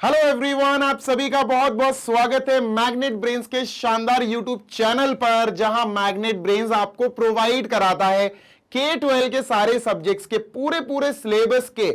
Hello everyone, आप सभी का बहुत बहुत स्वागत है मैग्नेट ब्रेन्स के शानदार यूट्यूब चैनल पर, जहां मैग्नेट ब्रेन्स आपको प्रोवाइड कराता है K-12 के सारे सब्जेक्ट्स के पूरे सिलेबस के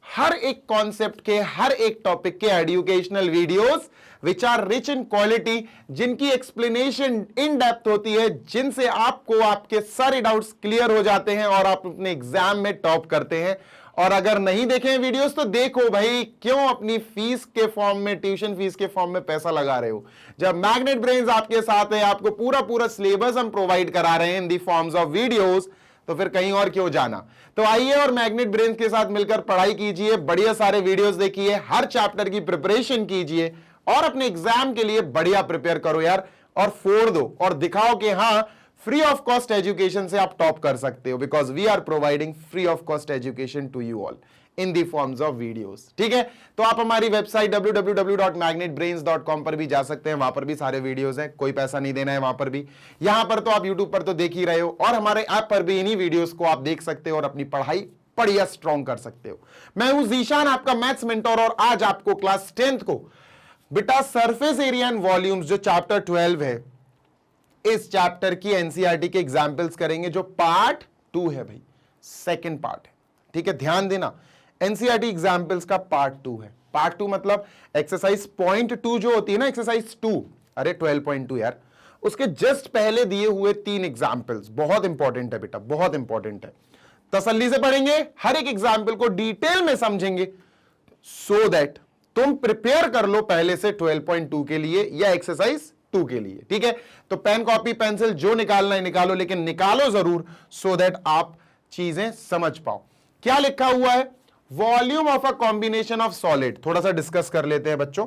हर एक कॉन्सेप्ट के हर एक टॉपिक के educational videos which are rich in quality, जिनकी एक्सप्लेनेशन इन डेप्थ होती है, जिनसे आपको आपके सारे डाउट्स क्लियर हो जाते हैं और आप अपने एग्जाम में टॉप करते हैं। और अगर नहीं देखे वीडियोस तो देखो भाई, क्यों अपनी फीस के फॉर्म में, ट्यूशन फीस के फॉर्म में पैसा लगा रहे हो, जब मैग्नेट ब्रेन्स आपके साथ है, आपको पूरा सिलेबस हम प्रोवाइड करा रहे हैं इन दी फॉर्म्स ऑफ वीडियोस, तो फिर कहीं और क्यों जाना। तो आइए और मैग्नेट ब्रेन्स के साथ मिलकर पढ़ाई कीजिए, बढ़िया सारे वीडियोस देखिए, हर चैप्टर की प्रिपरेशन कीजिए और अपने एग्जाम के लिए बढ़िया प्रिपेयर करो यार, और फोड़ दो और दिखाओ कि हाँ, फ्री ऑफ कॉस्ट एजुकेशन से आप टॉप कर सकते हो, because we are providing free of cost education to you all in the forms of videos. ठीक है, तो आप हमारी वेबसाइट www.magnetbrains.com पर भी जा सकते हैं, वहां पर भी सारे वीडियोस हैं, कोई पैसा नहीं देना है वहां पर भी। यहां पर तो आप यूट्यूब पर तो देख ही रहे हो, और हमारे ऐप पर भी इन्हीं वीडियोस को आप देख सकते हो और अपनी पढ़ाई बढ़िया स्ट्रॉन्ग कर सकते हो। मैं हूं जीशान, आपका मैथ्स मेंटोर, और आज आपको क्लास 10th को बेटा सरफेस एरिया एंड वॉल्यूम्स जो चैप्टर 12 है, इस चैप्टर की एनसीईआरटी के एग्जाम्पल्स करेंगे, जो पार्ट 2 है भाई, सेकंड पार्ट है। ठीक है, ध्यान देना, एनसीईआरटी एग्जाम्पल्स का पार्ट 2 है। पार्ट 2 मतलब एक्सरसाइज पॉइंट 2 जो होती है ना, एक्सरसाइज 2, अरे 12.2 यार, उसके जस्ट पहले दिए हुए 3 एग्जाम्पल्स बहुत इंपॉर्टेंट है बेटा, बहुत इंपॉर्टेंट है। तसल्ली से पढ़ेंगे, हर एक एग्जाम्पल को डिटेल में समझेंगे, सो दैट तुम प्रिपेयर कर लो पहले से 12.2 के लिए या एक्सरसाइज 2 के लिए। ठीक है, तो पेन कॉपी पेंसिल जो निकालना है निकालो, लेकिन निकालो जरूर, सो दैट आप चीजें समझ पाओ। क्या लिखा हुआ है, volume of a combination of solid. थोड़ा सा डिस्कस कर लेते हैं बच्चों।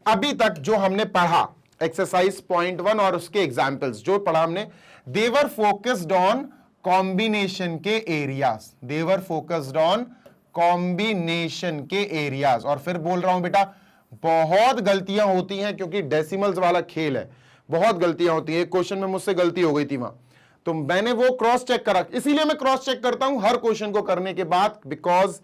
अभी तक जो हमने पढ़ा एक्सरसाइज पॉइंट 1 और उसके एग्जाम्पल्स जो पढ़ा हमने, देवर फोकस्ड ऑन कॉम्बिनेशन के areas, they were focused on combination के एरियाज। और फिर बोल रहा हूं बेटा, बहुत गलतियां होती हैं, क्योंकि डेसिमल्स वाला खेल है, बहुत गलतियां होती हैं। एक क्वेश्चन में मुझसे गलती हो गई थी वहां, तो मैंने वो क्रॉस चेक करा, इसीलिए मैं क्रॉस चेक करता हूं हर क्वेश्चन को करने के बाद, बिकॉज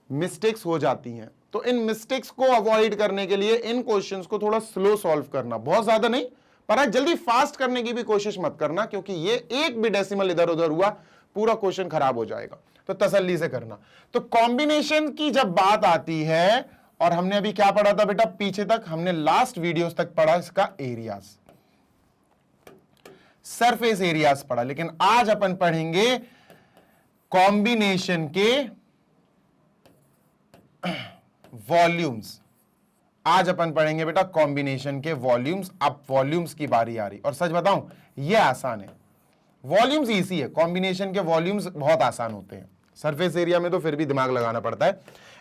मिस्टेक्स हो जाती हैं। तो इन मिस्टेक्स को अवॉइड करने के लिए इन क्वेश्चंस को थोड़ा स्लो सॉल्व करना, बहुत ज्यादा नहीं, पर जल्दी फास्ट करने की भी कोशिश मत करना, क्योंकि ये एक भी डेसिमल इधर उधर हुआ पूरा क्वेश्चन खराब हो जाएगा, तो तसल्ली से करना। तो कॉम्बिनेशन की जब बात आती है, और हमने अभी क्या पढ़ा था बेटा, पीछे तक हमने लास्ट वीडियोस तक पढ़ा इसका एरियाज, सरफेस एरियाज पढ़ा, लेकिन आज अपन पढ़ेंगे कॉम्बिनेशन के वॉल्यूम्स। आज अपन पढ़ेंगे बेटा कॉम्बिनेशन के वॉल्यूम्स। अब वॉल्यूम्स की बारी आ रही, और सच बताऊं ये आसान है, वॉल्यूम्स इजी है, कॉम्बिनेशन के वॉल्यूम्स बहुत आसान होते हैं। सरफेस एरिया में तो फिर भी दिमाग लगाना पड़ता है,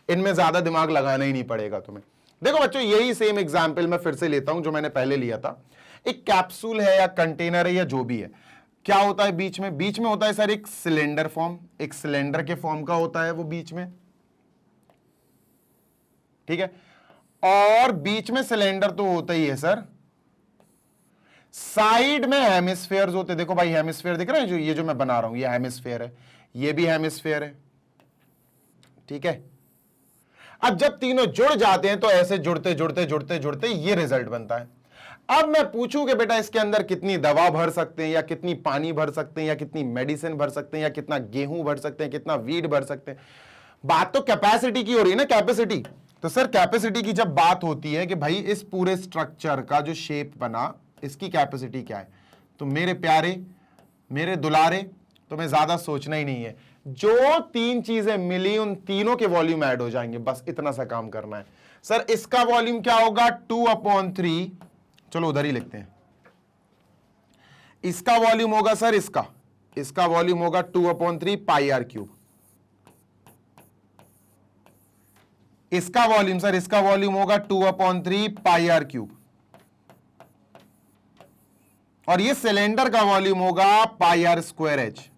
इनमें ज्यादा दिमाग लगाना ही नहीं पड़ेगा तुम्हें। देखो बच्चों, यही सेम एग्जांपल मैं फिर से लेता हूं जो मैंने पहले लिया था। एक कैप्सूल है या कंटेनर है या जो भी है, क्या होता है बीच में, बीच में होता है सर एक सिलेंडर फॉर्म, एक सिलेंडर के फॉर्म का होता है वो बीच में, ठीक है, और बीच में सिलेंडर तो होता ही है सर, साइड में हेमिस्फेयर्स होते हैं। देखो भाई हेमिस्फेयर दिख रहा है, जो ये जो मैं बना रहा हूं ये हेमिस्फेयर है, ये भी हेमिस्फेयर है। ठीक है, अब जब तीनों जुड़ जाते हैं तो ऐसे जुड़ते जुड़ते जुड़ते जुड़ते ये रिजल्ट बनता है। अब मैं पूछूं कि बेटा इसके अंदर कितनी दवा भर सकते हैं, या कितनी पानी भर सकते हैं, या कितनी मेडिसिन भर सकते हैं, या कितना गेहूं भर सकते हैं, कितना वीट भर सकते हैं। बात तो कैपेसिटी की हो रही है ना, कैपेसिटी। तो सर कैपेसिटी की जब बात होती है कि भाई इस पूरे स्ट्रक्चर का जो शेप बना, इसकी कैपेसिटी क्या है, तो मेरे प्यारे, मेरे दुलारे, तुम्हें ज्यादा सोचना ही नहीं है, जो 3 चीजें मिली उन तीनों के वॉल्यूम ऐड हो जाएंगे, बस इतना सा काम करना है। सर इसका वॉल्यूम क्या होगा, 2/3, चलो उधर ही लिखते हैं। इसका वॉल्यूम होगा सर, इसका वॉल्यूम होगा 2/3 पाई आर क्यूब। इसका वॉल्यूम सर, इसका वॉल्यूम होगा 2/3 पाई आर क्यूब, और ये सिलेंडर का वॉल्यूम होगा पाई आर स्क्वायर एच।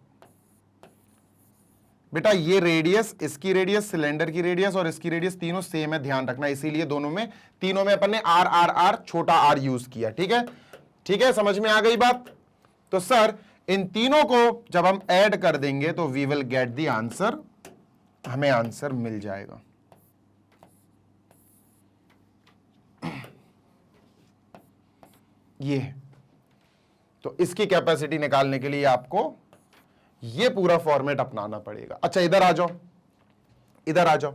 बेटा ये रेडियस, इसकी रेडियस, सिलेंडर की रेडियस और इसकी रेडियस तीनों सेम है, ध्यान रखना, इसीलिए दोनों में, तीनों में अपन ने आर आर आर छोटा आर यूज किया। ठीक है, ठीक है, समझ में आ गई बात। तो सर इन तीनों को जब हम ऐड कर देंगे तो we will get the answer, हमें आंसर मिल जाएगा। ये है। तो इसकी कैपेसिटी निकालने के लिए आपको ये पूरा फॉर्मेट अपनाना पड़ेगा। अच्छा इधर आ जाओ, इधर आ जाओ।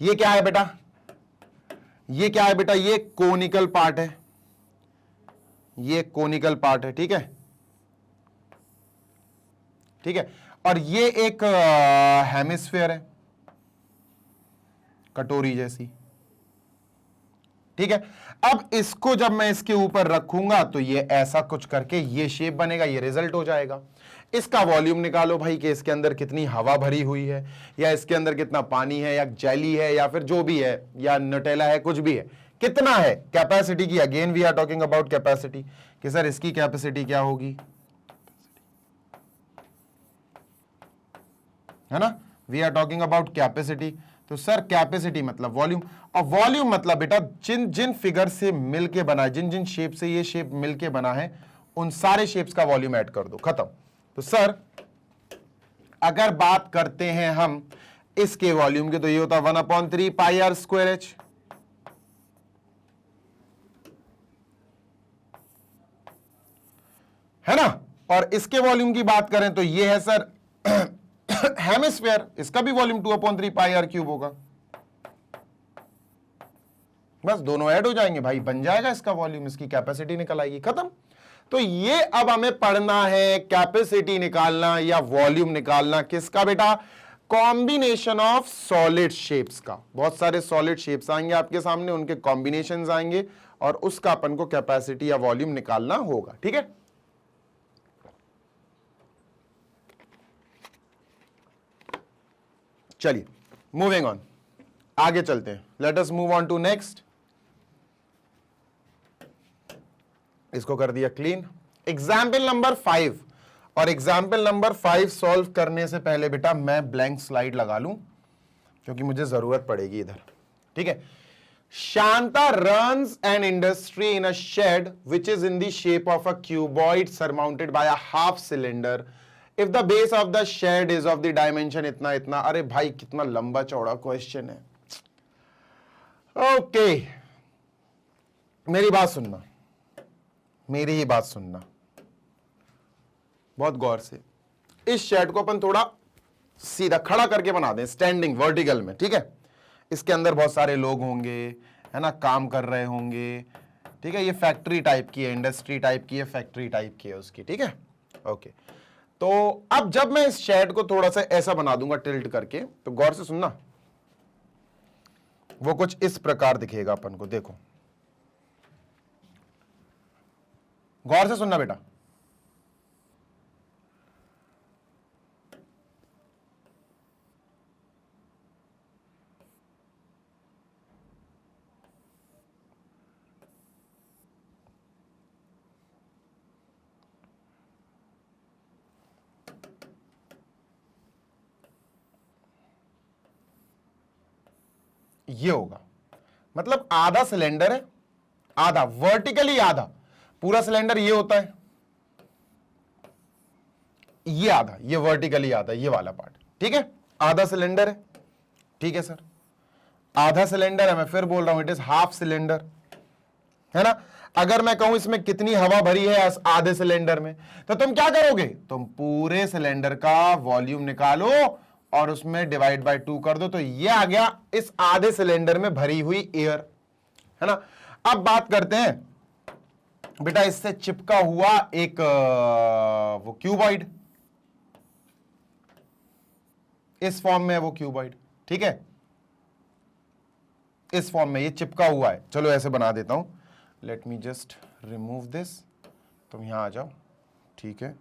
ये क्या है बेटा, ये क्या है बेटा, ये कोनिकल पार्ट है, ये कोनिकल पार्ट है, ठीक है, ठीक है। और ये एक हेमिस्फीयर है, कटोरी जैसी, ठीक है। अब इसको जब मैं इसके ऊपर रखूंगा तो ये ऐसा कुछ करके ये शेप बनेगा, ये रिजल्ट हो जाएगा। इसका वॉल्यूम निकालो भाई कि इसके अंदर कितनी हवा भरी हुई है, या इसके अंदर कितना पानी है, या जेली है, या फिर जो भी है, या नटेला है, कुछ भी है, कितना है कैपेसिटी की। Again we are talking about capacity कि सर इसकी कैपेसिटी क्या होगी, है ना, we are talking about capacity. तो सर कैपेसिटी मतलब वॉल्यूम, और वॉल्यूम मतलब बेटा जिन जिन फिगर से मिलके बना है, जिन जिन शेप से ये शेप मिलके बना है, उन सारे शेप्स का वॉल्यूम ऐड कर दो, खत्म। तो सर अगर बात करते हैं हम इसके वॉल्यूम के, तो ये होता है 1/3 पाई आर स्क्वायर एच, है ना। और इसके वॉल्यूम की बात करें तो ये है सर हेमिस्फीयर, इसका भी वॉल्यूम 2/3 पाई आर क्यूब होगा। बस दोनों ऐड हो जाएंगे भाई, बन जाएगा इसका वॉल्यूम, इसकी कैपेसिटी निकल आएगी, खत्म। तो ये अब हमें पढ़ना है कैपेसिटी निकालना या वॉल्यूम निकालना किसका बेटा, कॉम्बिनेशन ऑफ सॉलिड शेप्स का। बहुत सारे सॉलिड शेप्स आएंगे आपके सामने, उनके कॉम्बिनेशंस आएंगे और उसका अपन को कैपेसिटी या वॉल्यूम निकालना होगा, ठीक है। चलिए मूविंग ऑन, आगे चलते हैं। Let us move on to next. इसको कर दिया क्लीन। एग्जाम्पल नंबर 5, और एग्जाम्पल नंबर 5 सॉल्व करने से पहले बेटा मैं ब्लैंक स्लाइड लगा लूं क्योंकि मुझे जरूरत पड़ेगी इधर, ठीक है। Shanta runs an industry in a shed which is in the shape of a cuboid surmounted by a half cylinder if the base of the shed is of the dimension इतना इतना। अरे भाई कितना लंबा चौड़ा क्वेश्चन है। ओके मेरी बात सुनना, मेरी ही बात सुनना बहुत गौर से। इस शेड को अपन थोड़ा सीधा खड़ा करके बना दें, स्टैंडिंग वर्टिकल में, ठीक है। इसके अंदर बहुत सारे लोग होंगे, है ना, काम कर रहे होंगे, ठीक है। ये फैक्ट्री टाइप की है, इंडस्ट्री टाइप की है, फैक्ट्री टाइप की है उसकी, ठीक है, ओके। तो अब जब मैं इस शेड को थोड़ा सा ऐसा बना दूंगा टिल्ट करके, तो गौर से सुनना, वो कुछ इस प्रकार दिखेगा अपन को। देखो गौर से सुनना बेटा, ये होगा, मतलब आधा सिलेंडर है, आधा वर्टिकली, आधा पूरा सिलेंडर ये होता है, ये आधा, ये वर्टिकली आधा, ये वाला पार्ट, ठीक है। आधा सिलेंडर है, ठीक है सर, आधा सिलेंडर है। मैं फिर बोल रहा हूं इट इज हाफ सिलेंडर, है ना। अगर मैं कहूं इसमें कितनी हवा भरी है आधे सिलेंडर में, तो तुम क्या करोगे, तुम पूरे सिलेंडर का वॉल्यूम निकालो और उसमें डिवाइड बाय 2 कर दो, तो ये आ गया इस आधे सिलेंडर में भरी हुई एयर, है ना। अब बात करते हैं बेटा इससे चिपका हुआ एक वो क्यूबॉइड, इस फॉर्म में है वो क्यूबॉइड, ठीक है, इस फॉर्म में ये चिपका हुआ है। चलो ऐसे बना देता हूं, let me just remove this, तुम यहां आ जाओ, ठीक है।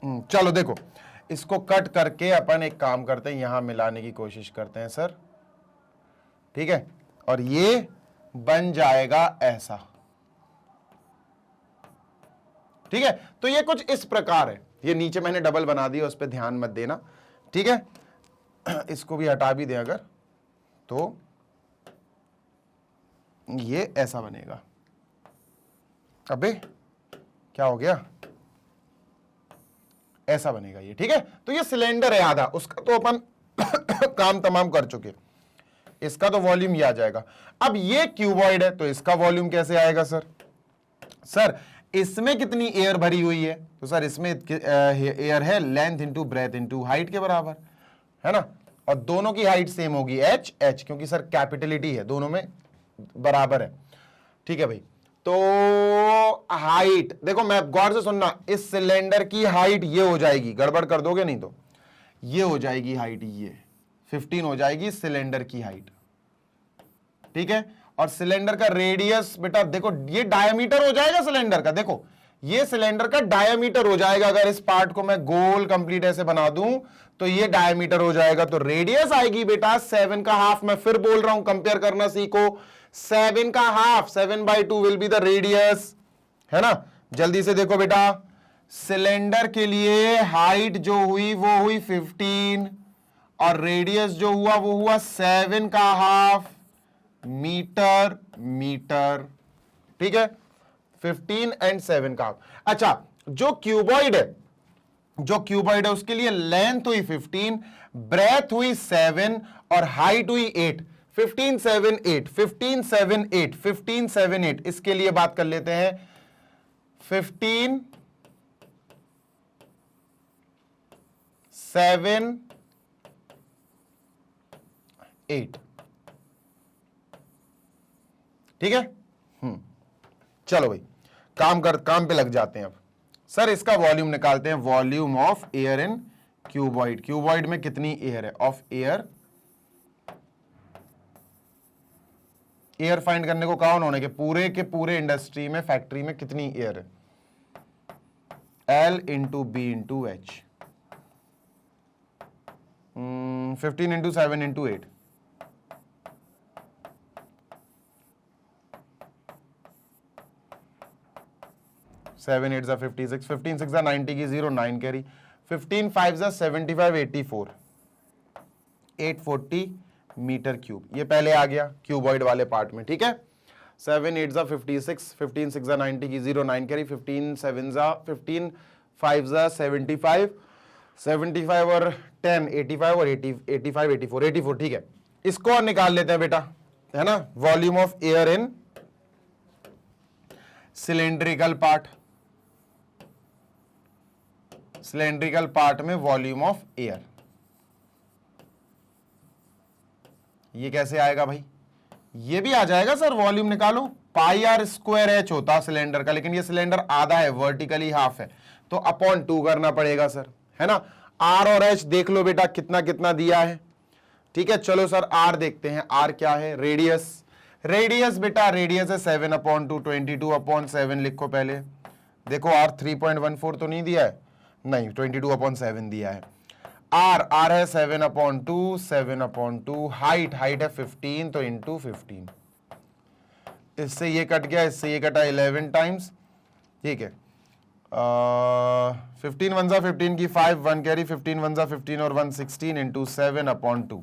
चलो देखो, इसको कट करके अपन एक काम करते हैं, यहां मिलाने की कोशिश करते हैं सर, ठीक है। और ये बन जाएगा ऐसा, ठीक है। तो ये कुछ इस प्रकार है, ये नीचे मैंने डबल बना दिया, उस पर ध्यान मत देना, ठीक है। इसको भी हटा भी दें अगर, तो ये ऐसा बनेगा। अबे क्या हो गया, ऐसा बनेगा ये, ठीक है। तो ये सिलेंडर है आधा, उसका तो अपन काम तमाम कर चुके। इसका तो वॉल्यूम ये आ जाएगा। अब ये क्यूबॉइड है तो इसका वॉल्यूम कैसे आएगा सर? सर इसमें कितनी एयर भरी हुई है? तो सर इसमें एयर है length into breadth into height के बराबर, है ना, और दोनों की हाइट सेम होगी एच एच, क्योंकि सर कैपिटलिटी है, दोनों में बराबर है। ठीक है भाई, तो हाइट देखो, मैं गौर से सुनना, इस सिलेंडर की हाइट ये हो जाएगी, गड़बड़ कर दोगे नहीं तो, ये हो जाएगी हाइट, ये 15 हो जाएगी सिलेंडर की हाइट। ठीक है, और सिलेंडर का रेडियस बेटा देखो, ये डायमीटर हो जाएगा सिलेंडर का, देखो ये सिलेंडर का डायमीटर हो जाएगा। अगर इस पार्ट को मैं गोल कंप्लीट ऐसे बना दूं तो ये डायमीटर हो जाएगा, तो रेडियस आएगी बेटा 7 का हाफ। मैं फिर बोल रहा हूं, कंपेयर करना सीखो, 7 का half, 7/2 will be the radius, है ना। जल्दी से देखो बेटा, सिलेंडर के लिए हाइट जो हुई वो हुई 15 और रेडियस जो हुआ वो हुआ 7 का हाफ मीटर मीटर। ठीक है, 15 एंड 7 का हाफ। अच्छा, जो क्यूबॉइड है उसके लिए लेंथ हुई 15, ब्रेथ हुई 7 और हाइट हुई 8। 15 7 8 15 7 8 15 7 8, इसके लिए बात कर लेते हैं। 15 7 8, ठीक है। चलो भाई, काम पे लग जाते हैं अब। सर इसका वॉल्यूम निकालते हैं, volume of air in cuboid. Cuboid में कितनी एयर है? ऑफ एयर, एयर फाइंड करने को कहा उन्होंने कि पूरे के पूरे इंडस्ट्री में, फैक्ट्री में कितनी एयर है? L into B into H, 15 into 7 into 8, 7 8 56, 15 6 90 की 0 9 कैरी, 15 5 75 84, 840 मीटर क्यूब। ये पहले आ गया क्यूबॉइड वाले पार्ट में, ठीक है। 7 8 56, 15 6 90 की 0 9 कैरी, 15 7 15 5 75, 75 और 10 85 और 80 85 84 84, ठीक है। इसको और निकाल लेते हैं बेटा, है ना, volume of air in cylindrical part. Cylindrical part में वॉल्यूम ऑफ एयर, ये कैसे आएगा भाई? ये भी आ जाएगा सर, वॉल्यूम निकालो, पाई आर स्क्वायर एच होता सिलेंडर का, लेकिन ये सिलेंडर आधा है, वर्टिकली हाफ है, तो अपॉन 2 करना पड़ेगा सर, है ना। आर और एच देख लो बेटा कितना कितना दिया है, ठीक है। चलो सर आर देखते हैं, आर क्या है? रेडियस। रेडियस बेटा, रेडियस है 7/2, 22/7 लिखो पहले। देखो आर 3.14 तो नहीं दिया है, नहीं, 22/7 दिया है। आर है 7/2, 7/2, हाइट है 15, तो इंटू 15, इससे ये कट गया, इससे ये कटा 11 टाइम्स, ठीक है। 15 1 15 की 5 1 कैरी, 15 1 15 और 1 16 इंटू 7/2,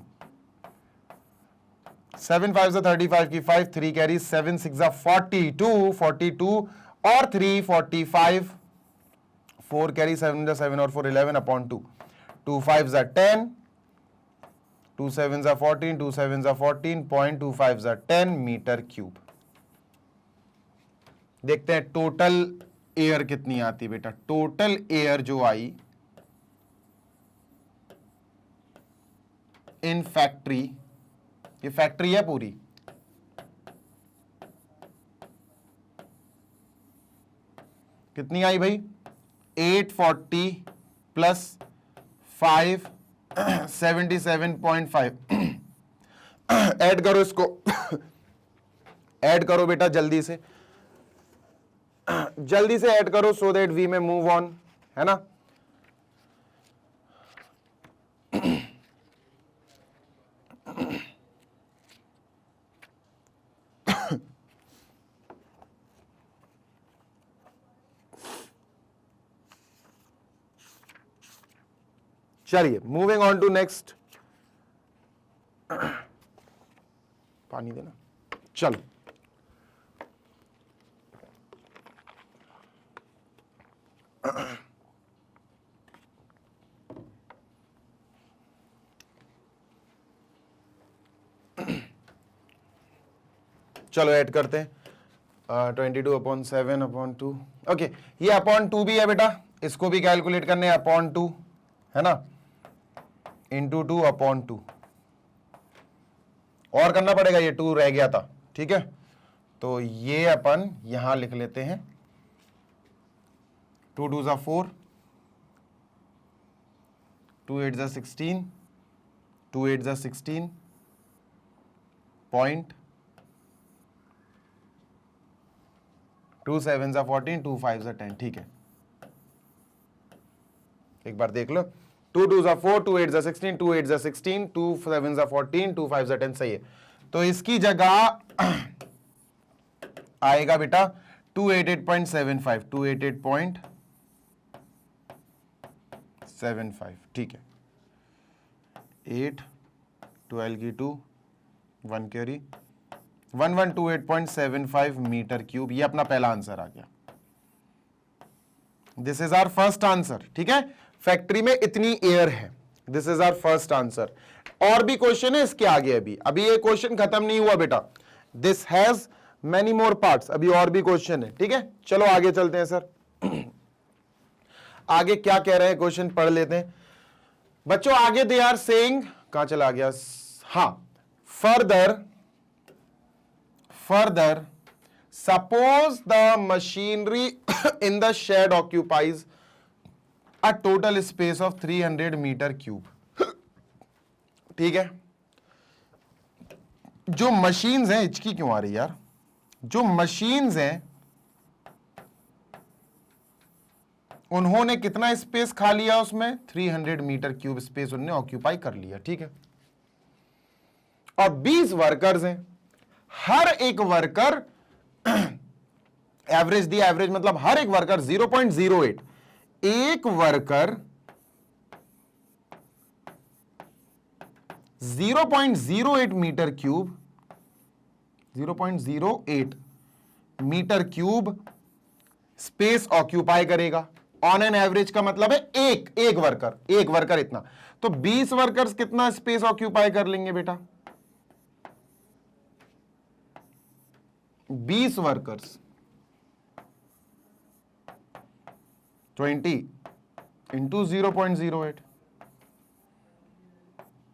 7 5 35 की 5 3 कैरी, 7 6 42 42 और 3 45, 4 कैरी, 7 7 और 4 11/2, 2 5 10, 2 7 14, 2 7 14, 0.25 10 मीटर क्यूब। देखते हैं टोटल एयर कितनी आती है बेटा। टोटल एयर जो आई इन फैक्ट्री, ये फैक्ट्री है पूरी, कितनी आई भाई? 840 प्लस 5 77.5। ऐड करो इसको, ऐड करो बेटा जल्दी से, जल्दी से ऐड करो, सो दैट वी में मूव ऑन, है ना। चलिए मूविंग ऑन टू नेक्स्ट। पानी देना, चलो। चलो ऐड करते हैं 22/7/2। ओके, ये अपॉन 2 भी है बेटा, इसको भी कैलकुलेट करने अपॉन 2 है ना, इंटू 2/2 और करना पड़ेगा, ये 2 रह गया था। ठीक है, तो ये अपन यहां लिख लेते हैं 2 2 ज़ा 4, 2 8 ज़ा 16, 2 8 ज़ा 16 पॉइंट, 2 7 ज़ा 14, 2 5 ज़ा 10। ठीक है, एक बार देख लो, 2 2 ज़ा 4, 2 8 ज़ा 16, 2 8 ज़ा 16, 2 7 ज़ा 14, 2 5 ज़ा 10। सही है, तो इसकी जगह आएगा बेटा 288.75, 288.75। ठीक है, 8 12 की 2 1 कैरी 1128.75 मीटर क्यूब। ये अपना पहला आंसर आ गया। This is our first answer. ठीक है, फैक्ट्री में इतनी एयर है, this is our first answer. और भी क्वेश्चन है इसके आगे, अभी ये क्वेश्चन खत्म नहीं हुआ बेटा, this has many more parts, अभी और भी क्वेश्चन है। ठीक है, चलो आगे चलते हैं सर। आगे क्या कह रहे हैं क्वेश्चन पढ़ लेते हैं बच्चों। आगे दे आर सेइंग, कहां चला गया, हां, further suppose the machinery in the shed occupies a total space of 300 meter cube। ठीक है, जो मशीन्स हैं, हिचकी क्यों आ रही यार, जो मशीन्स हैं उन्होंने कितना स्पेस खा लिया, उसमें 300 मीटर क्यूब स्पेस उन्होंने ऑक्यूपाई कर लिया। ठीक है, और 20 वर्कर्स हैं, हर एक वर्कर एवरेज दी, एवरेज मतलब हर एक वर्कर 0.08, एक worker 0.08 metre cube, 0.08 metre cube space occupy करेगा। ऑन एन एवरेज का मतलब है एक वर्कर इतना, तो 20 वर्कर्स कितना स्पेस ऑक्यूपाई कर लेंगे बेटा, 20 वर्कर्स 20 इंटू 0.08,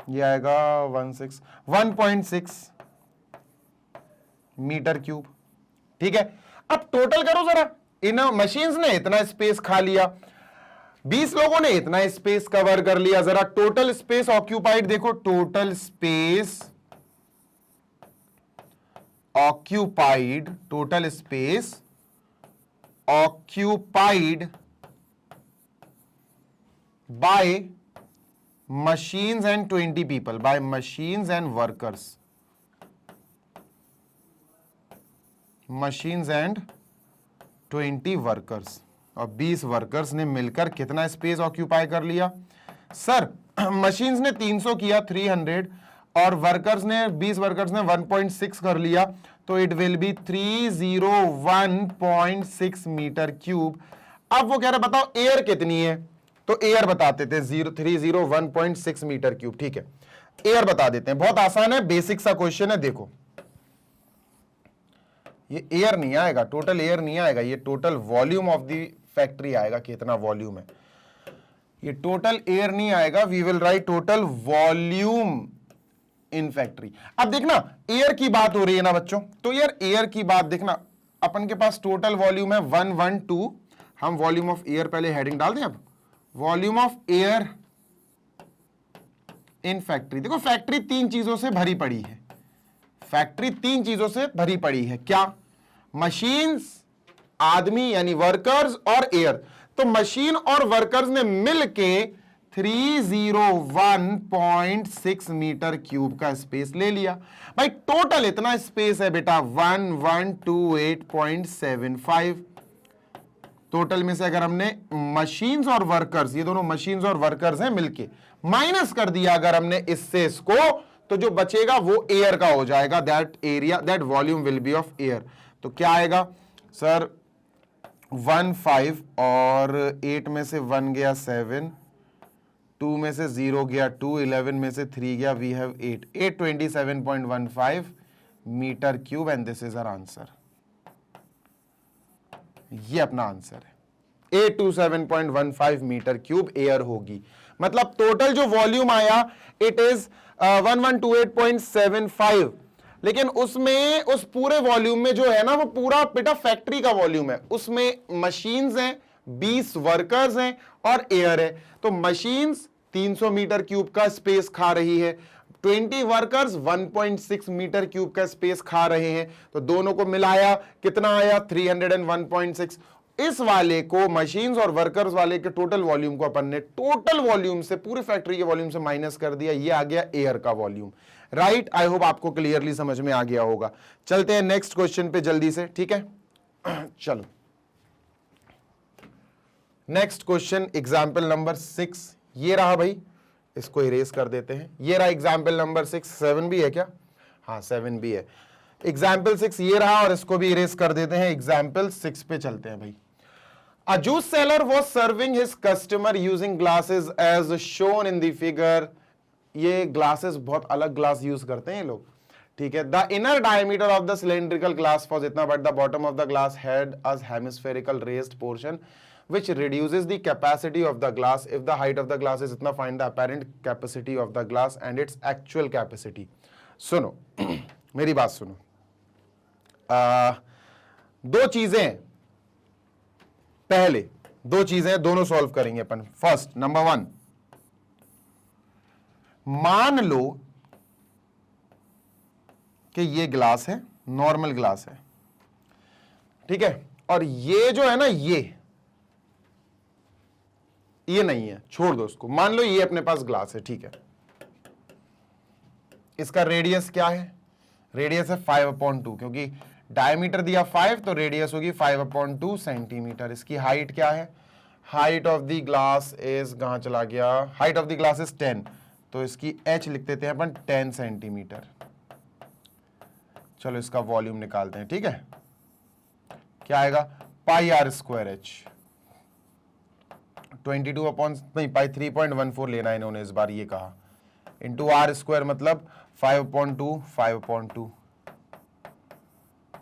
ये आएगा 1.6 मीटर क्यूब। ठीक है, अब टोटल करो जरा, इन मशीन्स ने इतना स्पेस खा लिया, 20 लोगों ने इतना स्पेस कवर कर लिया, जरा टोटल स्पेस ऑक्यूपाइड देखो, total space occupied by machines and 20 people, by machines and workers, machines and 20 workers, और 20 वर्कर्स ने मिलकर कितना स्पेस ऑक्यूपाई कर लिया सर। मशीन्स ने 300 किया 300, और वर्कर्स ने 20 वर्कर्स ने 1.6 कर लिया, तो it will be 301.6 metre cube. अब वो कह रहे बताओ एयर कितनी है, तो एयर बताते थे 301.6 मीटर क्यूब। ठीक है, एयर बता देते हैं, बहुत आसान है, बेसिक सा क्वेश्चन है। देखो ये एयर नहीं आएगा, टोटल एयर नहीं आएगा, ये total volume of the factory आएगा, कितना वॉल्यूम है, ये टोटल एयर नहीं आएगा। We will write total volume in factory. अब देखना एयर की बात हो रही है ना बच्चों, तो यार एयर की बात देखना, अपन के पास टोटल वॉल्यूम है 112, हम वॉल्यूम ऑफ एयर पहले हेडिंग डाल दें। अब volume of air in factory, देखो फैक्ट्री 3 चीजों से भरी पड़ी है, फैक्ट्री 3 चीजों से भरी पड़ी है, क्या, मशीन्स, आदमी यानी वर्कर्स, और एयर। तो मशीन और वर्कर्स ने मिलके 301.6 मीटर क्यूब का स्पेस ले लिया। भाई टोटल इतना स्पेस है बेटा 1128.75। टोटल में से अगर हमने मशीन्स और वर्कर्स, ये दोनों मशीन्स और वर्कर्स हैं, मिलके माइनस कर दिया अगर हमने इससे इसको, तो जो बचेगा वो एयर का हो जाएगा, that area, that volume will be of air. तो क्या आएगा सर 15, और 8 में से 1 गया 7, 2 में से 0 गया 2, 11 में से 3 गया, we have 8, 827.15 metre cube and this is our answer. ये अपना आंसर है, 827.15 मीटर क्यूब एयर होगी। मतलब टोटल जो वॉल्यूम आया इट इज 1128.75, लेकिन उसमें उस पूरे वॉल्यूम में जो है ना वो पूरा बेटा फैक्ट्री का वॉल्यूम है, उसमें मशीन्स हैं, 20 वर्कर्स हैं और एयर है। तो मशीन्स 300 मीटर क्यूब का स्पेस खा रही है, 20 वर्कर्स 1.6 मीटर क्यूब का स्पेस खा रहे हैं, तो दोनों को मिलाया कितना आया 301.6। इस वाले को मशीन्स और वर्कर्स वाले के टोटल वॉल्यूम को अपन ने टोटल वॉल्यूम से, पूरी फैक्ट्री के वॉल्यूम से माइनस कर दिया, ये आ गया एयर का वॉल्यूम। राइट, आई होप आपको क्लियरली समझ में आ गया होगा। चलते हैं नेक्स्ट क्वेश्चन पे जल्दी से, ठीक है। चलो नेक्स्ट क्वेश्चन एग्जाम्पल नंबर 6, ये रहा भाई, इसको इरेज कर देते हैं। ये रहा एग्जाम्पल नंबर 6, 7 भी है क्या? हाँ 7 भी है। एग्जाम्पल 6 ये रहा और इसको भी इरेज कर देते हैं। एग्जाम्पल 6 पे चलते हैं भाई। A juice seller was serving his customer using glasses as shown in the figure। ये ग्लासेस बहुत अलग ग्लास यूज करते हैं ये लोग, ठीक है। The inner diameter of the cylindrical glass was इतना, but the bottom of the glass had a hemispherical raised portion which reduces the capacity of the glass if the height of the glass is इतना, find the apparent capacity of the glass and its actual capacity। सुनो मेरी बात सुनो, दो चीजें, पहले दो चीजें दोनों सॉल्व करेंगे अपन। फर्स्ट नंबर 1, मान लो कि ये ग्लास है, नॉर्मल ग्लास है, ठीक है, और ये जो है ना ये नहीं है, छोड़ दो उसको। मान लो ये अपने पास ग्लास है, ठीक है। इसका रेडियस क्या है? रेडियस है 5/2, क्योंकि डायमीटर दिया 5 तो रेडियस होगी 5/2 सेंटीमीटर। इसकी हाइट क्या है? Height of the glass is, कहां चला गया, height of the glass is 10, तो इसकी h लिख देते हैं अपन 10 सेंटीमीटर। चलो इसका वॉल्यूम निकालते हैं, ठीक है। क्या आएगा? पाई r स्क्वायर h, 3.14 लेना है इन्होंने इस बार, ये कहा, इंटू r स्क्वायर मतलब 5/2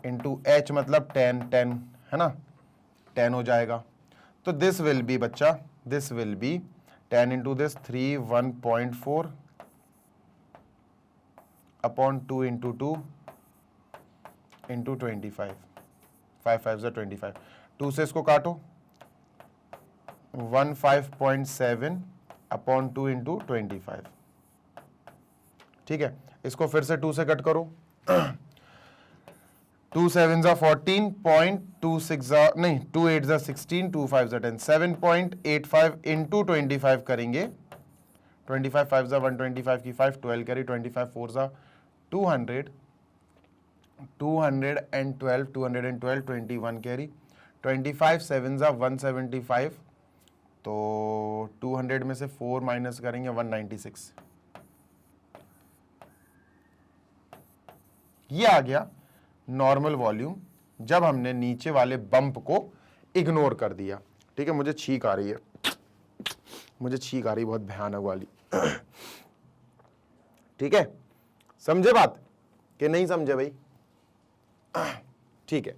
इंटू h मतलब 10 है ना, 10 हो जाएगा। तो दिस विल बी बच्चा, this will be 10 into this 3 1.4/2 into 2 into 25, 5 5 25, 2 से इसको काटो, 15.7/2 इंटू 25, ठीक है। इसको फिर से 2 से कट करो, 2 7 14, 2 6 नहीं 2 8 16, 2 5 10, 7.85 इंटू 25 करेंगे, 25 5 125 की 5, 12 करी, 25 4 200, 212, 21 कैरी, 25 7 175, तो 200 में से 4 माइनस करेंगे 196। ये आ गया नॉर्मल वॉल्यूम जब हमने नीचे वाले बंप को इग्नोर कर दिया, ठीक है। मुझे छींक आ रही है, मुझे छींक आ रही बहुत भयानक वाली, ठीक है। समझे बात कि नहीं समझे भाई? ठीक है।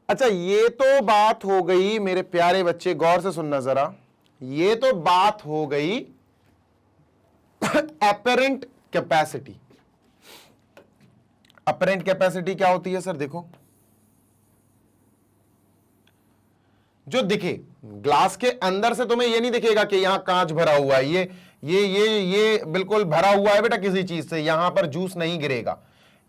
अच्छा, ये तो बात हो गई मेरे प्यारे बच्चे, गौर से सुनना जरा, ये तो बात हो गई एपरेंट कैपेसिटी। अपरेंट कैपेसिटी क्या होती है सर? देखो, जो दिखे ग्लास के अंदर से तुम्हें ये नहीं दिखेगा कि यहां कांच भरा हुआ है, ये बिल्कुल भरा हुआ है बेटा किसी चीज से, यहां पर जूस नहीं गिरेगा,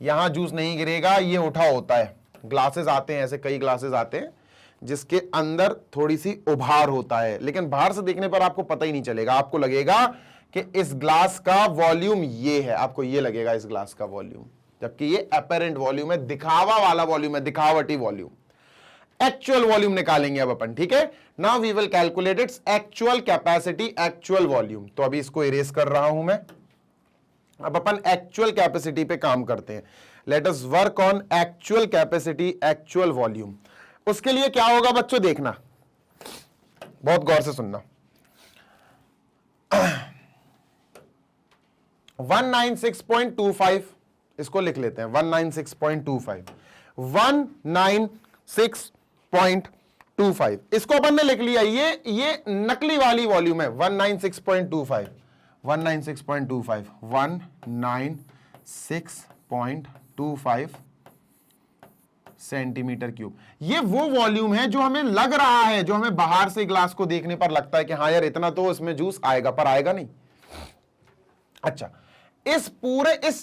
यहां जूस नहीं गिरेगा, ये उठा होता है। ग्लासेस आते हैं, ऐसे कई ग्लासेस आते हैं जिसके अंदर थोड़ी सी उभार होता है, लेकिन बाहर से देखने पर आपको पता ही नहीं चलेगा। आपको लगेगा कि इस ग्लास का वॉल्यूम ये है, आपको ये लगेगा इस ग्लास का वॉल्यूम, जबकि ये अपरेंट वॉल्यूम है, दिखावा वाला वॉल्यूम है, दिखावटी वॉल्यूम। एक्चुअल वॉल्यूम निकालेंगे अब अपन, ठीक है। Now we will calculate its actual capacity, actual volume. तो अभी इसको इरेज कर रहा हूं मैं, अब अपन एक्चुअल कैपेसिटी पे काम करते हैं। Let us work on actual capacity, actual volume. उसके लिए क्या होगा बच्चों, देखना, बहुत गौर से सुनना। 196.25 इसको लिख लेते हैं 196.25, 196.25, इसको अपन ने लिख लिया। ये नकली वाली वॉल्यूम है 196.25, 196.25, 196.25 सेंटीमीटर क्यूब। ये वो वॉल्यूम है जो हमें लग रहा है, जो हमें बाहर से ग्लास को देखने पर लगता है कि हाँ यार इतना तो इसमें जूस आएगा, पर आएगा नहीं। अच्छा, इस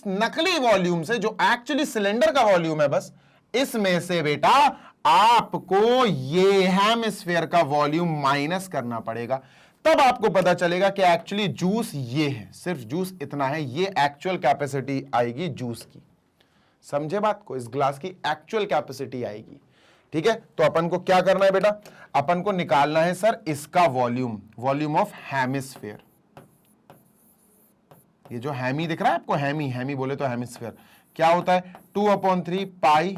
नकली वॉल्यूम से, जो एक्चुअली सिलेंडर का वॉल्यूम है, बस इसमें से बेटा आपको ये हेमिस्फीयर का वॉल्यूम माइनस करना पड़ेगा, तब आपको पता चलेगा कि एक्चुअली जूस ये है, सिर्फ जूस इतना है। ये एक्चुअल कैपेसिटी आएगी जूस की। समझे बात को? इस ग्लास की एक्चुअल कैपेसिटी आएगी। ठीक है, तो अपन को क्या करना है बेटा? अपन को निकालना है सर इसका वॉल्यूम, वॉल्यूम ऑफ हेमिस्फीयर। ये जो हेमी दिख रहा है आपको, हेमी बोले तो हेमिस्फीयर क्या होता है? 2/3 पाई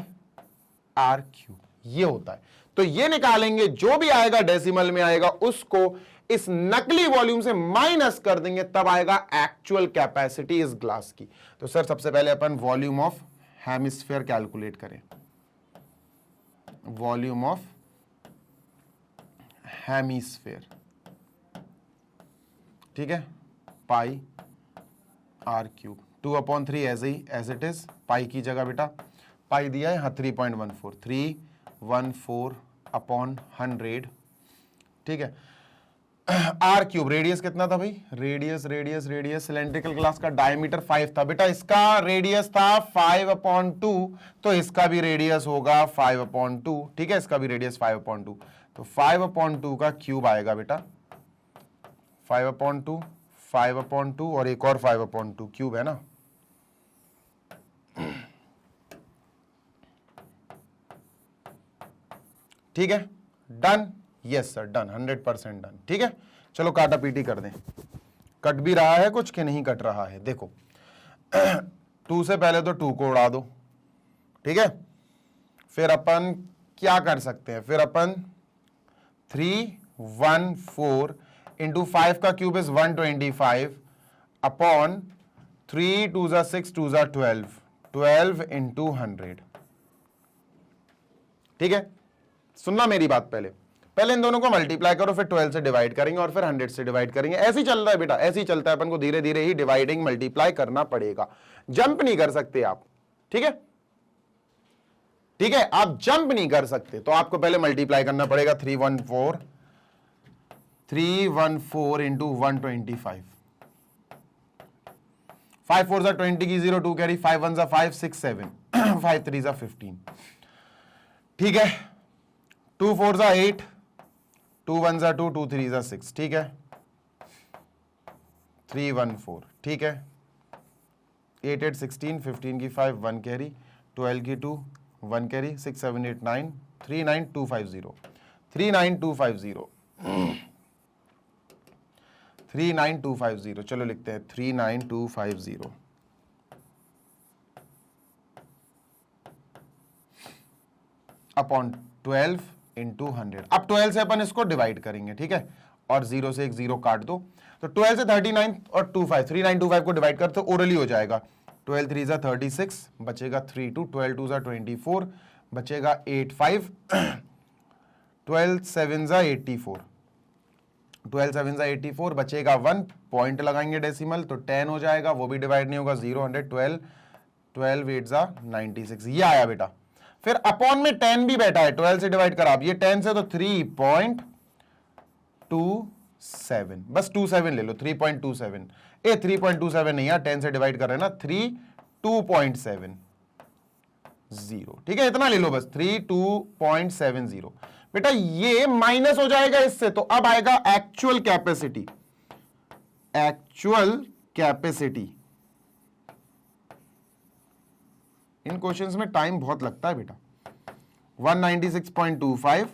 आर क्यूब, ये होता है। तो ये निकालेंगे, जो भी आएगा डेसिमल में आएगा, उसको इस नकली वॉल्यूम से माइनस कर देंगे, तब आएगा एक्चुअल कैपेसिटी इस ग्लास की। तो सर सबसे पहले अपन वॉल्यूम ऑफ हेमिस्फीयर कैलकुलेट करें। वॉल्यूम ऑफ हेमिस्फीयर, ठीक है, pi R cube, 2/3 as it is, pi की जगह बेटा पाई दिया है, हाँ 3.14, 314/100, ठीक है। आर क्यूब, रेडियस कितना था भाई? रेडियस सिलेंड्रिकल ग्लास का डायमीटर 5 था बेटा, इसका रेडियस था 5/2, तो इसका भी रेडियस होगा 5/2, ठीक है, इसका भी रेडियस 5/2, तो 5/2 का क्यूब आएगा बेटा, 5/2 और एक और 5/2 क्यूब है ना। ठीक है, done? Yes sir, done, 100% done. ठीक है, चलो काटा पीटी कर दें। कट भी रहा है कुछ कि नहीं कट रहा है? देखो 2 से पहले तो 2 को उड़ा दो, ठीक है। फिर अपन क्या कर सकते हैं? फिर अपन 314 इंटू 5 का क्यूब इज 125 अपॉन 3 2 जा 6 2 जा 12 इंटू 100, ठीक है। सुनना मेरी बात, पहले इन दोनों को मल्टीप्लाई करो, फिर 12 से डिवाइड करेंगे और फिर 100 से डिवाइड करेंगे। ऐसे ही चल रहा है बेटा, ऐसे ही चलता है, अपन को धीरे धीरे ही डिवाइडिंग मल्टीप्लाई करना पड़ेगा, जंप नहीं कर सकते आप, ठीक है। ठीक है, आप जंप नहीं कर सकते, तो आपको पहले मल्टीप्लाई करना पड़ेगा। 314 इंटू 125, 5 4 जा 20 की 0 2 कैरी, 5 1 जा 5 6 7 5 3 जा 15, ठीक है। 2 4 जा 8, 2 1 जा 2 2 3 जा 6, ठीक है। 314, ठीक है। 8 8 16, 15 की 5 1 कैरी, 12 की 2 1 कैरी, 6 7 8 9, 39250, 39250, 39250, चलो लिखते हैं 39250 अपॉन 12 इंटू 100। अब 12 से अपन इसको डिवाइड करेंगे, ठीक है, और 0 से एक 0 काट दो, तो 12 से 39 और 25, 3925 को डिवाइड करते ओरली हो जाएगा। 12 3 जा 36, बचेगा 3 2, 12 2 जा 24, बचेगा 8 5, 12 7 जा 84, 12 7 जा 84, बचेगा 1, पॉइंट लगाएंगे डेसिमल तो 10 हो जाएगा, वो भी डिवाइड नहीं होगा, 0 100, 12 12 8 जा 96, ये आया बेटा। फिर अपॉन में 10 भी बैठा है, 12 से डिवाइड करा, अब ये 10 से तो 3.27, बस 27 ले लो, 3.27, 3.27 नहीं यार, 10 से डिवाइड कर रहे हैं ना, 2.70, ठीक है, इतना ले लो बस, 2.70 बेटा। ये माइनस हो जाएगा इससे, तो अब आएगा एक्चुअल कैपेसिटी, एक्चुअल कैपेसिटी। इन क्वेश्चंस में टाइम बहुत लगता है बेटा। 196.25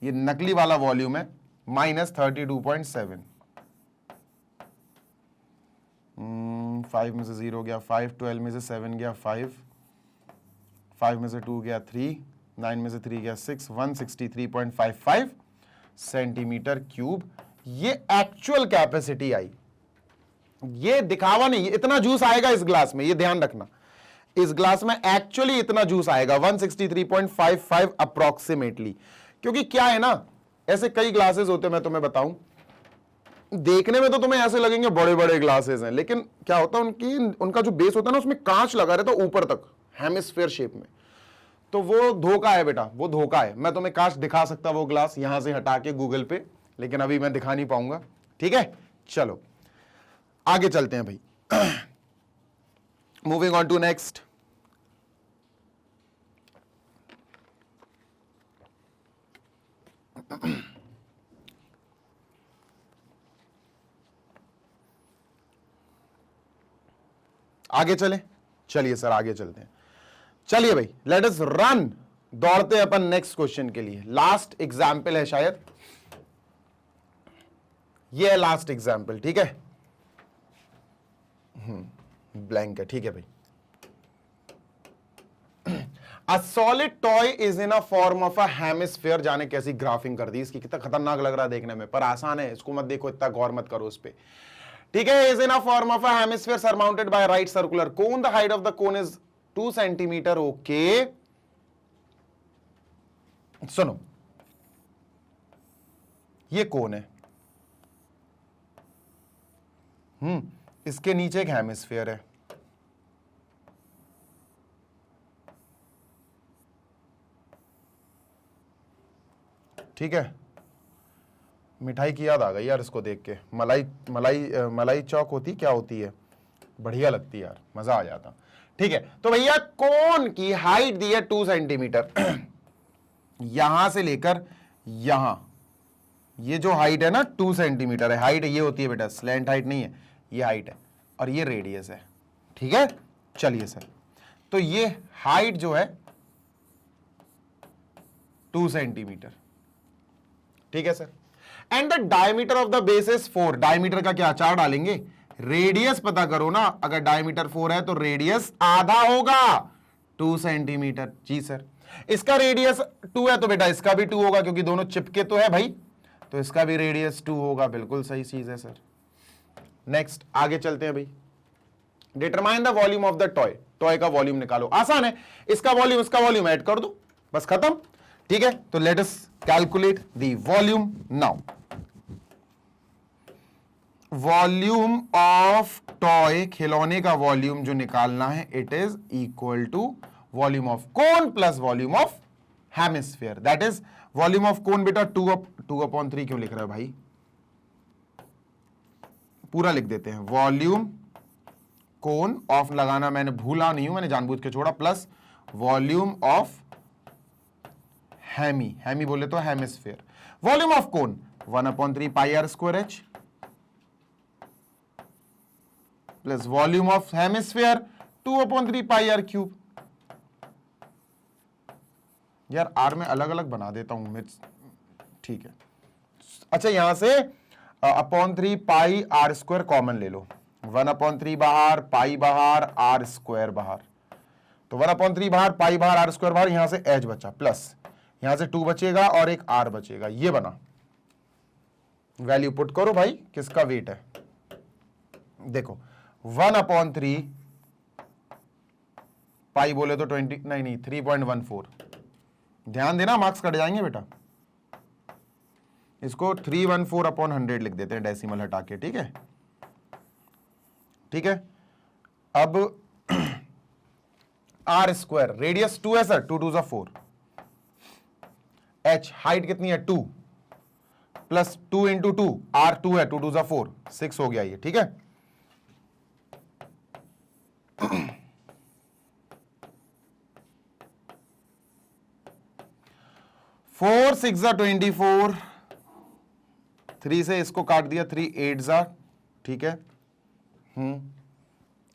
ये नकली वाला वॉल्यूम है, माइनस 32.7, 5 में से 0 गया 5, 12 में से 7 गया 5, 5 में से 2 गया 3, 9 में से 3 गया 6, 163.55 सेंटीमीटर क्यूब। ये एक्चुअल कैपेसिटी आई, ये दिखावा नहीं, इतना जूस आएगा इस ग्लास में, ये ध्यान रखना, इस ग्लास में एक्चुअली इतना जूस आएगा 163.55 अप्रोक्सीमेटली। क्योंकि क्या है ना, ऐसे कई ग्लासेस होते हैं, मैं तुम्हें बताऊं, देखने में तो तुम्हें ऐसे लगेंगे बड़े बड़े ग्लासेस हैं, लेकिन क्या होता है उनका जो बेस होता है ना, उसमें कांच लगा रहता है ऊपर तक हेमिस्फीयर शेप में। तो वो धोखा है बेटा, वो धोखा है। मैं तुम्हें कांच दिखा सकता वो ग्लास यहां से हटा के गूगल पे, लेकिन अभी मैं दिखा नहीं पाऊंगा। ठीक है, चलो आगे चलते हैं भाई। Moving on to next. आगे चले, चलिए सर आगे चलते हैं। चलिए भाई, लेट अस रन, दौड़ते अपन नेक्स्ट क्वेश्चन के लिए। लास्ट एग्जाम्पल है शायद, ये है लास्ट एग्जाम्पल। ठीक है, ब्लैंक है, ठीक है भाई। A solid toy is in a form of a hemisphere. जाने कैसी ग्राफिंग कर दी इसकी, कितना खतरनाक लग रहा है देखने में, पर आसान है, इसको मत देखो, इतना गौर मत करो उस पे। ठीक है, is in a form of a hemisphere surmounted bye right circular cone, the height of the cone is 2 centimetre. Okay, सुनो, ये कोन है, इसके नीचे एक हेमिस्फीयर है। ठीक है, मिठाई की याद आ गई यार इसको देख के। मलाई मलाई मलाई चौक होती, क्या होती है, बढ़िया लगती है यार, मजा आ जाता। ठीक है, तो भैया कोन की हाइट दी है 2 सेंटीमीटर। यहां से लेकर यहां, ये जो हाइट है ना 2 सेंटीमीटर है। हाइट ये होती है बेटा, स्लैंट हाइट नहीं है, ये हाइट है, और ये रेडियस है। ठीक है, चलिए सर, तो ये हाइट जो है 2 सेंटीमीटर। ठीक है sir, and the diameter of the base is 4। Diameter का क्या 4 डालेंगे, रेडियस पता करो ना, अगर डायमीटर 4 है तो रेडियस आधा होगा 2 सेंटीमीटर। जी सर, इसका रेडियस 2 है तो बेटा इसका भी 2 होगा, क्योंकि दोनों चिपके तो है भाई, तो इसका भी रेडियस 2 होगा। बिल्कुल सही चीज है सर। नेक्स्ट आगे चलते हैं भाई। Determine the volume of the toy. Toy का वॉल्यूम निकालो, आसान है, इसका वॉल्यूम इसका वॉल्यूम ऐड कर दो, बस खत्म। ठीक है, तो let us calculate the volume now. Volume of toy, खिलौने का वॉल्यूम जो निकालना है, it is equal to volume of cone plus volume of hemisphere. That is volume of cone बेटा 2/3 क्यों लिख रहा है भाई, पूरा लिख देते हैं। वॉल्यूम कोन ऑफ लगाना मैंने भूला नहीं हूं, मैंने जानबूझ के छोड़ा, plus volume of hemi, hemi बोले तो hemisphere. Volume of cone 1/3 pi R square H, plus volume of hemisphere 2/3 pi R cube. यार आर में अलग अलग बना देता हूं मैं, ठीक है। अच्छा, यहां से upon 3 pi R square common ले लो, 1/3 बाहर, पाई बाहर, आर स्क्वायर बाहर, तो 1/3 बाहर, पाई बाहर, आर स्क्वायर बाहर, यहां से एच बचा, प्लस यहां से 2 बचेगा और एक आर बचेगा, ये बना। वैल्यू पुट करो भाई, किसका वेट है, देखो 1/3 पाई बोले तो 20 नहीं 3.14। ध्यान देना, मार्क्स कट जाएंगे बेटा। इसको 314/100 लिख देते हैं, डेसिमल हटा के। ठीक है, ठीक है। अब आर स्क्वायर, रेडियस 2 है सर, 2 2 4, एच हाइट कितनी है 2, प्लस 2 इंटू 2, आर 2 है, 2 2 4, 6 हो गया ये। ठीक है, 4 6 24, 3 से इसको काट दिया, 3 8 ठीक है,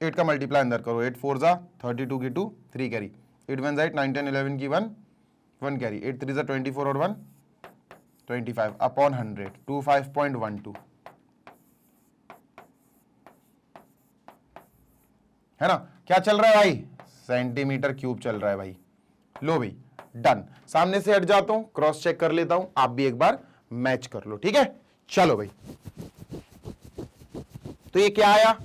8 का मल्टीप्लाई अंदर करो, 8 4 32 की 2, 3 कैरी, 8 1 8 9 10 11 की 1 कैरी, 8 3 24 और 1 25 अपॉन 100, 25.12 है ना। क्या चल रहा है भाई, सेंटीमीटर क्यूब चल रहा है भाई। लो भाई, डन। सामने से हट जाता हूं, क्रॉस चेक कर लेता हूं, आप भी एक बार मैच कर लो। ठीक है, चलो भाई, तो ये क्या आया,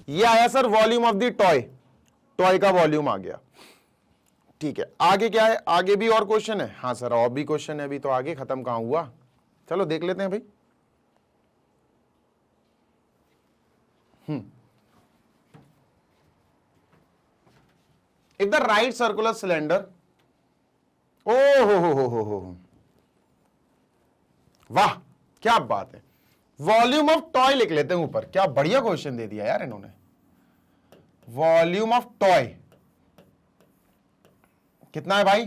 ये आया sir volume of the toy, toy का वॉल्यूम आ गया। ठीक है, आगे क्या है, आगे भी और क्वेश्चन है? हाँ सर और भी क्वेश्चन है, अभी तो आगे खत्म कहां हुआ, चलो देख लेते हैं भाई। If the right circular cylinder, ओ हो, वाह क्या बात है, वॉल्यूम ऑफ टॉय लिख लेते हैं ऊपर, क्या बढ़िया क्वेश्चन दे दिया यार इन्होंने। वॉल्यूम ऑफ टॉय कितना है भाई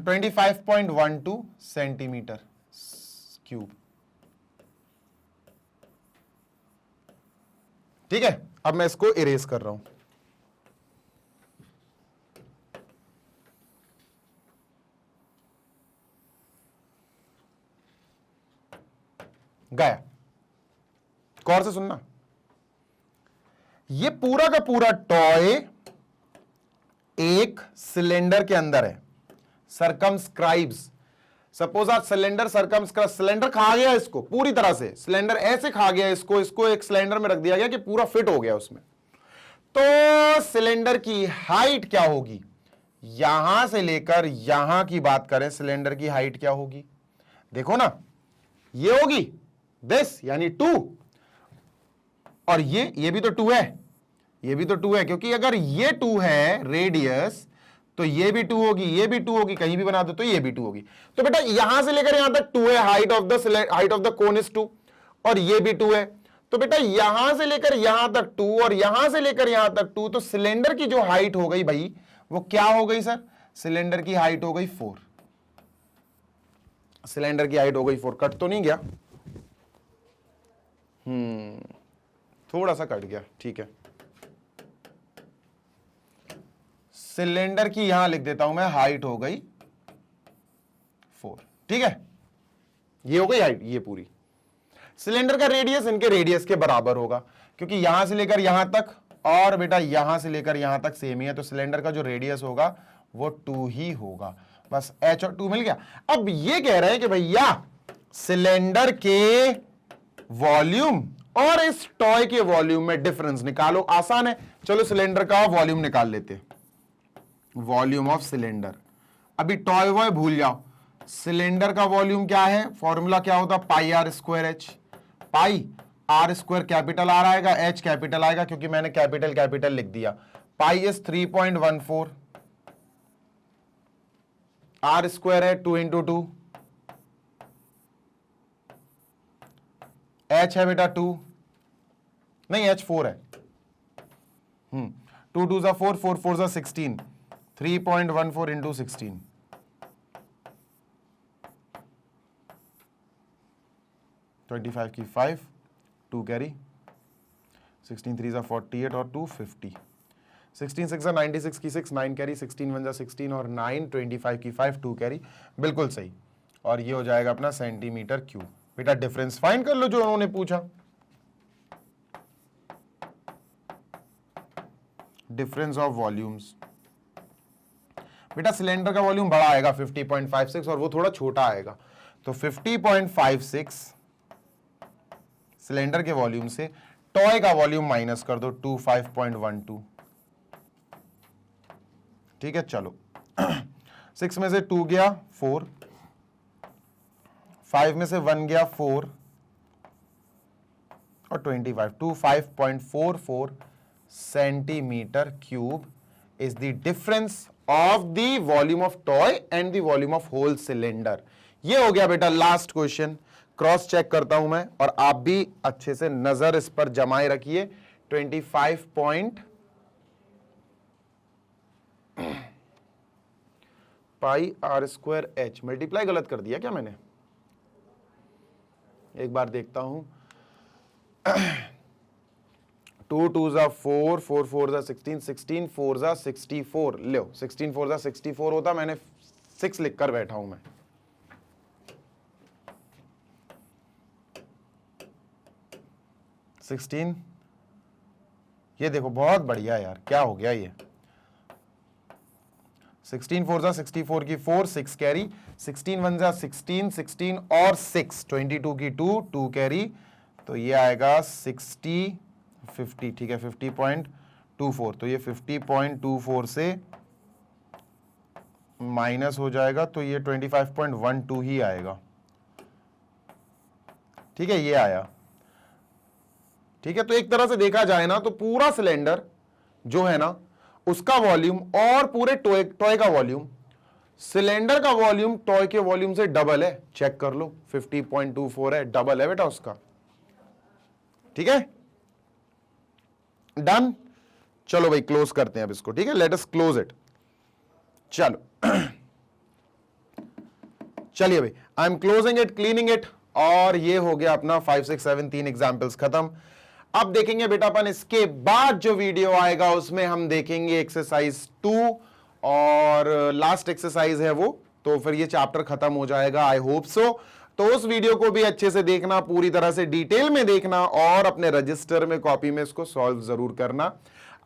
25.12 सेंटीमीटर क्यूब। ठीक है, अब मैं इसको इरेज कर रहा हूं। गया, गौर से सुनना, ये पूरा का पूरा टॉय एक सिलेंडर के अंदर है, सरकमस्क्राइब्स। सपोज आप सिलेंडर सरकमस्क्राइब, सिलेंडर खा गया इसको पूरी तरह से, सिलेंडर ऐसे खा गया इसको एक सिलेंडर में रख दिया गया कि पूरा फिट हो गया उसमें। तो सिलेंडर की हाइट क्या होगी, यहां से लेकर यहां की बात करें, सिलेंडर की हाइट क्या होगी, देखो ना, ये होगी दिस यानी 2, और ये भी तो 2 है, ये भी तो 2 है, क्योंकि अगर ये 2 है रेडियस तो ये भी 2 होगी, ये भी 2 होगी, कहीं भी बना दो तो ये भी 2 होगी। तो बेटा यहां से लेकर यहां तक 2 है, height of the cone is 2, और ये भी 2 है। तो बेटा यहां से लेकर यहां तक 2 और यहां से लेकर यहां तक 2, तो सिलेंडर की जो हाइट हो गई भाई वो क्या हो गई सर, सिलेंडर की हाइट हो गई 4। सिलेंडर की हाइट हो गई 4, कट तो नहीं गया, थोड़ा सा कट गया, ठीक है। सिलेंडर की यहां लिख देता हूं मैं, हाइट हो गई 4, ठीक है, ये हो गई हाइट, ये पूरी। सिलेंडर का रेडियस इनके रेडियस के बराबर होगा, क्योंकि यहां से लेकर यहां तक और बेटा यहां से लेकर यहां तक सेम ही है, तो सिलेंडर का जो रेडियस होगा वो 2 ही होगा, बस h और 2 मिल गया। अब ये कह रहे हैं कि भैया सिलेंडर के वॉल्यूम और इस टॉय के वॉल्यूम में डिफरेंस निकालो, आसान है, चलो सिलेंडर का वॉल्यूम निकाल लेते हैं, वॉल्यूम ऑफ सिलेंडर। अभी टॉय वॉय भूल जाओ, सिलेंडर का वॉल्यूम क्या है, फॉर्मूला क्या होता, pi R square H, pi R square capital R आएगा, एच कैपिटल आएगा, क्योंकि मैंने कैपिटल कैपिटल लिख दिया। पाई इज 3.14, आर स्क्वायर है 2 इंटू 2, एच है बेटा 2, नहीं एच 4 है, 2 2 4, 4 4 16, 3.14 इंटू 16, 25 की 5, 2 कैरी, 16 3 48 और 2 50, 16 6 96 की 6, 9 कैरी, 16 1 16 और 9, 25 की 5, 2 कैरी, बिल्कुल सही। और ये हो जाएगा अपना सेंटीमीटर क्यूब। बेटा डिफरेंस फाइंड कर लो जो उन्होंने पूछा, डिफरेंस ऑफ वॉल्यूम्स। बेटा सिलेंडर का वॉल्यूम बड़ा आएगा 50.56 और वो थोड़ा छोटा आएगा, तो 50.56 सिलेंडर के वॉल्यूम से टॉय का वॉल्यूम माइनस कर दो 25.12, ठीक है। चलो 6 में से 2 गया 4, 5 में से 1 गया 4 और 25, 25.44 centimetre cube is the difference of the volume of toy and the volume of whole cylinder। ये हो गया बेटा लास्ट क्वेश्चन। क्रॉस चेक करता हूं मैं, और आप भी अच्छे से नजर इस पर जमाए रखिए। 25 पाई आर स्क्वायर एच, मल्टीप्लाई गलत कर दिया क्या मैंने, एक बार देखता हूं। 2 2 जा 4, 4 4 जा 16, 16 4 जा 64, लो 16 4 जा 64 होता, मैंने 6 लिख कर बैठा हूं मैं। सिक्सटीन, ये देखो बहुत बढ़िया यार, क्या हो गया ये, 16 4 जा 64 की 4, 6 कैरी, 16 1 जा 16, 16 और 6, 22 की 2, 2 कैरी, तो ये आएगा 60 50, ठीक है 50.24, तो ये 50.24 से माइनस हो जाएगा तो ये 25.12 ही आएगा, ठीक है, ये आया। ठीक है, तो एक तरह से देखा जाए ना तो पूरा सिलेंडर जो है ना उसका वॉल्यूम और पूरे टॉय का वॉल्यूम, सिलेंडर का वॉल्यूम टॉय के वॉल्यूम से डबल है। चेक कर लो, 50.24 है, डबल है बेटा उसका। ठीक है, डन। चलो भाई क्लोज करते हैं अब इसको, ठीक है, लेट अस क्लोज इट। चलो चलिए भाई, I am closing it, cleaning it, और ये हो गया अपना 5 6 7 3 एग्जाम्पल्स खत्म। अब देखेंगे बेटा अपन इसके बाद जो वीडियो आएगा उसमें हम देखेंगे एक्सरसाइज 2 और लास्ट एक्सरसाइज है वो, तो फिर ये चैप्टर खत्म हो जाएगा, आई होप सो। तो उस वीडियो को भी अच्छे से देखना, पूरी तरह से डिटेल में देखना और अपने रजिस्टर में कॉपी में इसको सॉल्व जरूर करना।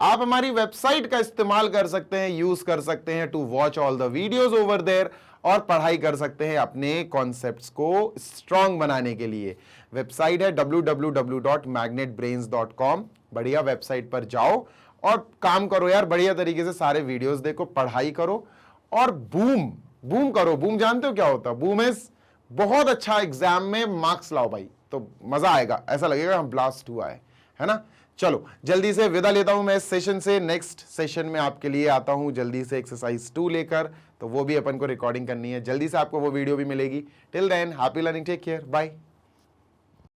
आप हमारी वेबसाइट का इस्तेमाल कर सकते हैं, यूज कर सकते हैं to watch all the videos over there, और पढ़ाई कर सकते हैं अपने कॉन्सेप्ट्स को स्ट्रांग बनाने के लिए। वेबसाइट है www.magnetbrains.com। बढ़िया वेबसाइट पर जाओ और काम करो यार, बढ़िया तरीके से सारे वीडियोस देखो, पढ़ाई करो और बूम बूम करो। बूम जानते हो क्या होता है? बूम इज बहुत अच्छा एग्जाम में मार्क्स लाओ भाई, तो मजा आएगा, ऐसा लगेगा हम ब्लास्ट हुआ है ना। चलो जल्दी से विदा लेता हूं मैं इस सेशन से। नेक्स्ट सेशन में आपके लिए आता हूं जल्दी से एक्सरसाइज 2 लेकर, तो वो भी अपन को रिकॉर्डिंग करनी है, जल्दी से आपको वो वीडियो भी मिलेगी। Till then happy learning, take care, bye.